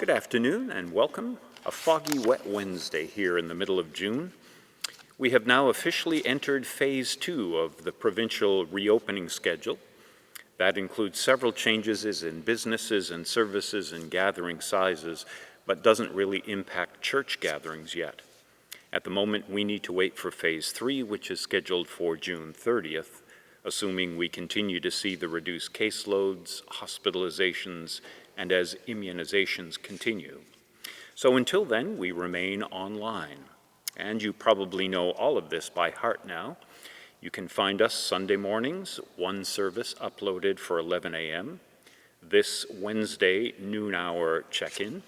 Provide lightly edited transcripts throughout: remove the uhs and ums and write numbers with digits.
Good afternoon and welcome. A foggy, wet Wednesday here in the middle of June. We have now officially entered phase 2 of the provincial reopening schedule. That includes several changes in businesses and services and gathering sizes, but doesn't really impact church gatherings yet. At the moment, we need to wait for phase 3, which is scheduled for June 30th, assuming we continue to see the reduced caseloads, hospitalizations, and as immunizations continue. So until then, we remain online. And you probably know all of this by heart now. You can find us Sunday mornings, one service uploaded for 11 a.m., this Wednesday noon hour check-in,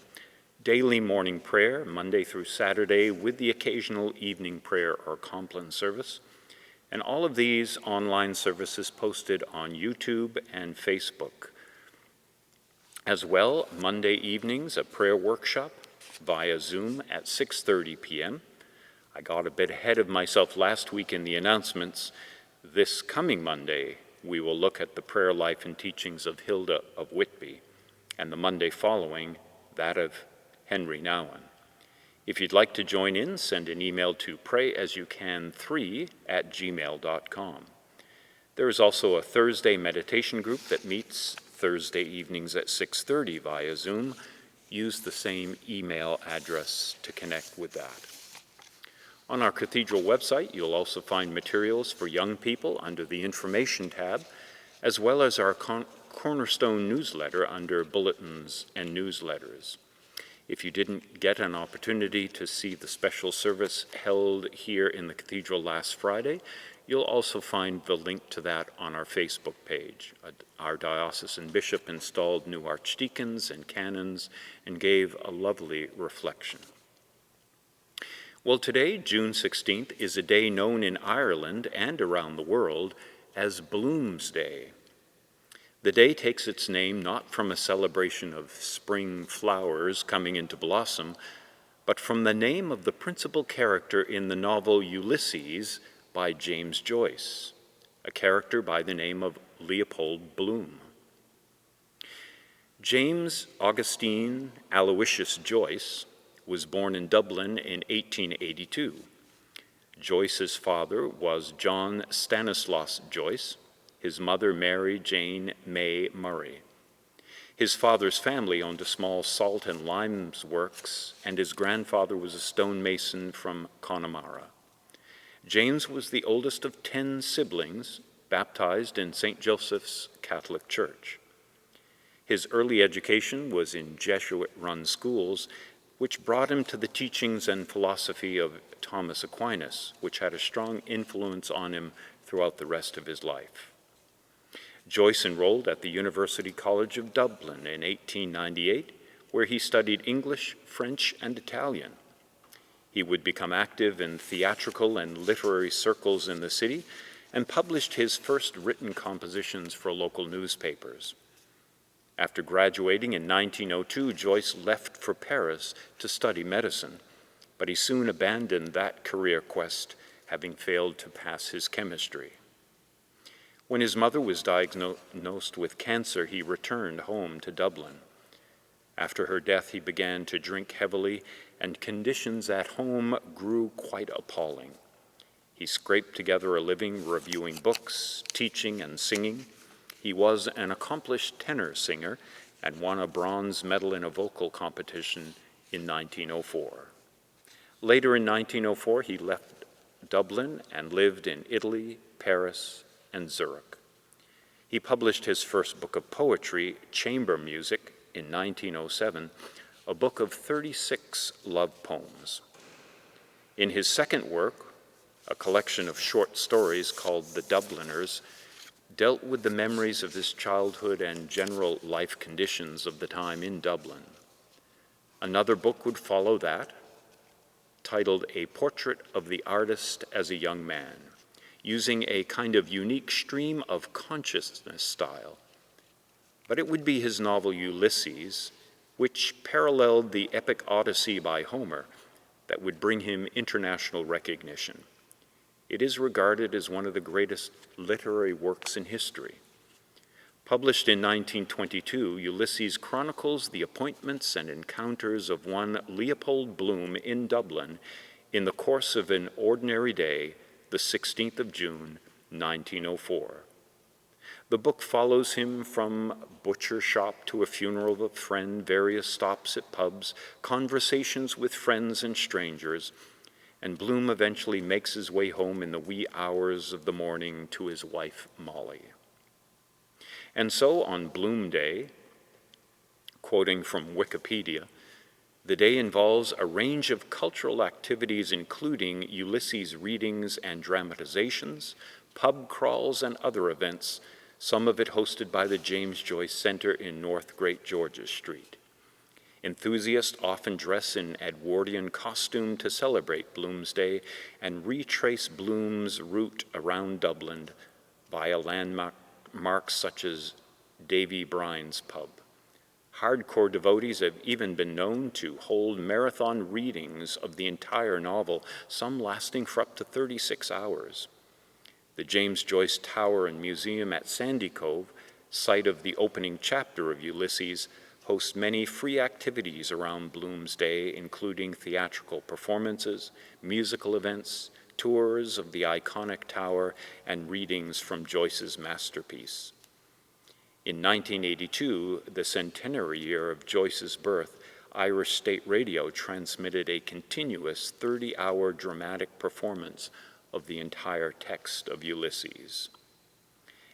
daily morning prayer, Monday through Saturday, with the occasional evening prayer or compline service, and all of these online services posted on YouTube and Facebook. As well, Monday evenings, a prayer workshop via Zoom at 6:30 p.m. I got a bit ahead of myself last week in the announcements. This coming Monday, we will look at the prayer life and teachings of Hilda of Whitby, and the Monday following, that of Henry Nouwen. If you'd like to join in, send an email to prayasucan3@gmail.com. There is also a Thursday meditation group that meets Thursday evenings at 6:30 via Zoom. Use the same email address to connect with that. On our Cathedral website, you'll also find materials for young people under the Information tab, as well as our Cornerstone newsletter under Bulletins and Newsletters. If you didn't get an opportunity to see the special service held here in the Cathedral last Friday, you'll also find the link to that on our Facebook page. Our diocesan bishop installed new archdeacons and canons and gave a lovely reflection. Well, today, June 16th, is a day known in Ireland and around the world as Bloomsday. The day takes its name not from a celebration of spring flowers coming into blossom, but from the name of the principal character in the novel Ulysses by James Joyce, a character by the name of Leopold Bloom. James Augustine Aloysius Joyce was born in Dublin in 1882. Joyce's father was John Stanislaus Joyce, his mother Mary Jane May Murray. His father's family owned a small salt and limes works, and his grandfather was a stonemason from Connemara. James was the oldest of 10 siblings, baptized in St. Joseph's Catholic Church. His early education was in Jesuit-run schools, which brought him to the teachings and philosophy of Thomas Aquinas, which had a strong influence on him throughout the rest of his life. Joyce enrolled at the University College of Dublin in 1898, where he studied English, French, and Italian. He would become active in theatrical and literary circles in the city and published his first written compositions for local newspapers. After graduating in 1902, Joyce left for Paris to study medicine, but he soon abandoned that career quest, having failed to pass his chemistry. When his mother was diagnosed with cancer, he returned home to Dublin. After her death, he began to drink heavily, and conditions at home grew quite appalling. He scraped together a living reviewing books, teaching, and singing. He was an accomplished tenor singer and won a bronze medal in a vocal competition in 1904. Later in 1904, he left Dublin and lived in Italy, Paris, and Zurich. He published his first book of poetry, Chamber Music, in 1907, a book of 36 love poems. In his second work, a collection of short stories called The Dubliners, dealt with the memories of his childhood and general life conditions of the time in Dublin. Another book would follow that, titled A Portrait of the Artist as a Young Man, using a kind of unique stream of consciousness style. But it would be his novel Ulysses, which paralleled the epic Odyssey by Homer, that would bring him international recognition. It is regarded as one of the greatest literary works in history. Published in 1922, Ulysses chronicles the appointments and encounters of one Leopold Bloom in Dublin in the course of an ordinary day, the 16th of June, 1904. The book follows him from butcher shop to a funeral of a friend, various stops at pubs, conversations with friends and strangers, and Bloom eventually makes his way home in the wee hours of the morning to his wife, Molly. And so on Bloom Day, quoting from Wikipedia, the day involves a range of cultural activities including Ulysses readings and dramatizations, pub crawls, and other events, some of it hosted by the James Joyce Center in North Great George's Street. Enthusiasts often dress in Edwardian costume to celebrate Bloom's Day and retrace Bloom's route around Dublin via landmarks such as Davy Bryan's pub. Hardcore devotees have even been known to hold marathon readings of the entire novel, some lasting for up to 36 hours. The James Joyce Tower and Museum at Sandy Cove, site of the opening chapter of Ulysses, hosts many free activities around Bloom's Day, including theatrical performances, musical events, tours of the iconic tower, and readings from Joyce's masterpiece. In 1982, the centenary year of Joyce's birth, Irish State Radio transmitted a continuous 30-hour dramatic performance of the entire text of Ulysses.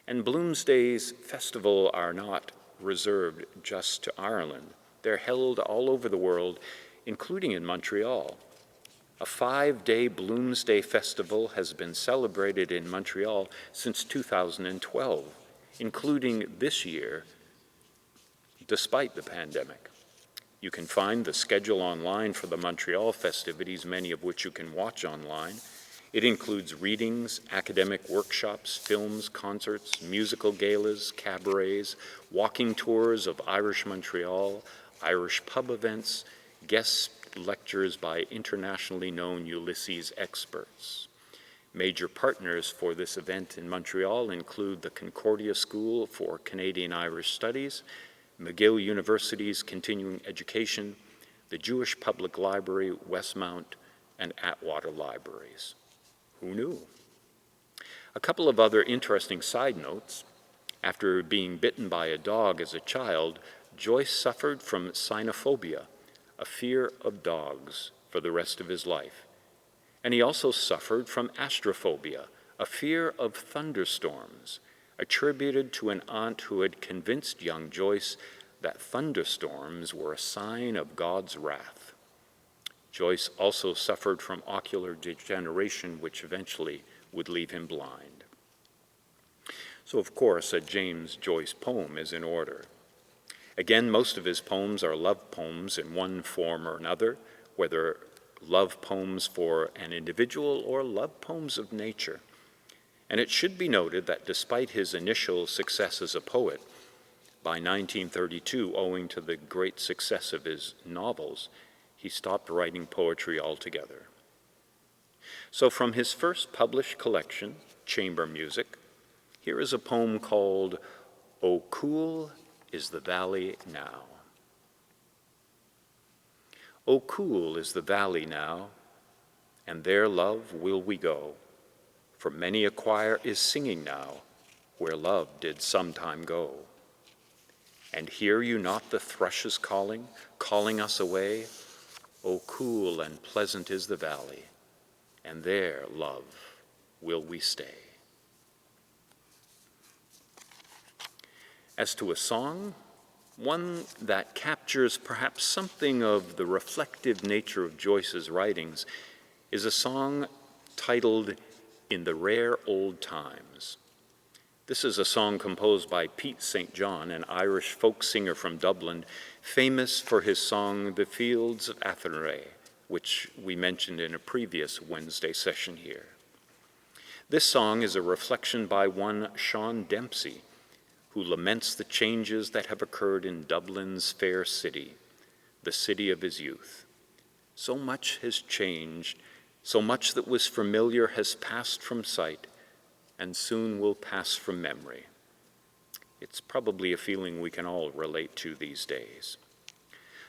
And Bloomsday's festival are not reserved just to Ireland. They're held all over the world, including in Montreal. A 5-day Bloomsday festival has been celebrated in Montreal since 2012, including this year, despite the pandemic. You can find the schedule online for the Montreal festivities, many of which you can watch online. It includes readings, academic workshops, films, concerts, musical galas, cabarets, walking tours of Irish Montreal, Irish pub events, guest lectures by internationally known Ulysses experts. Major partners for this event in Montreal include the Concordia School for Canadian Irish Studies, McGill University's Continuing Education, the Jewish Public Library, Westmount, and Atwater Libraries. Who knew? A couple of other interesting side notes. After being bitten by a dog as a child, Joyce suffered from cynophobia, a fear of dogs, for the rest of his life. And he also suffered from astrophobia, a fear of thunderstorms, attributed to an aunt who had convinced young Joyce that thunderstorms were a sign of God's wrath. Joyce also suffered from ocular degeneration, which eventually would leave him blind. So, of course, a James Joyce poem is in order. Again, most of his poems are love poems in one form or another, whether love poems for an individual or love poems of nature. And it should be noted that despite his initial success as a poet, by 1932, owing to the great success of his novels, he stopped writing poetry altogether. So from his first published collection, Chamber Music, here is a poem called "O Cool is the Valley Now." O cool is the valley now, and there, love, will we go, for many a choir is singing now, where love did sometime go. And hear you not the thrushes calling, calling us away? O cool and pleasant is the valley, and there, love, will we stay. As to a song, one that captures perhaps something of the reflective nature of Joyce's writings, is a song titled "In the Rare Old Times." This is a song composed by Pete St. John, an Irish folk singer from Dublin, famous for his song "The Fields of Athenry," which we mentioned in a previous Wednesday session here. This song is a reflection by one Sean Dempsey, who laments the changes that have occurred in Dublin's fair city, the city of his youth. So much has changed, so much that was familiar has passed from sight, and soon will pass from memory. It's probably a feeling we can all relate to these days.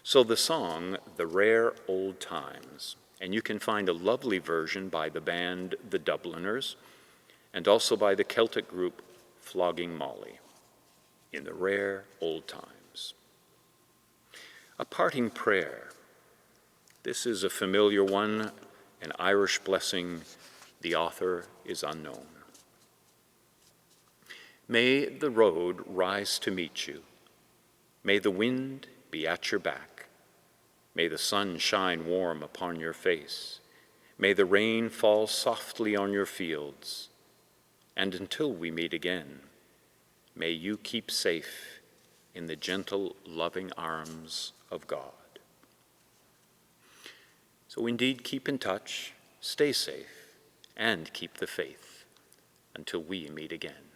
So the song, The Rare Old Times, and you can find a lovely version by the band The Dubliners and also by the Celtic group Flogging Molly, In the Rare Old Times. A parting prayer. This is a familiar one, an Irish blessing. The author is unknown. May the road rise to meet you. May the wind be at your back. May the sun shine warm upon your face. May the rain fall softly on your fields. And until we meet again, may you keep safe in the gentle, loving arms of God. So indeed, keep in touch, stay safe, and keep the faith until we meet again.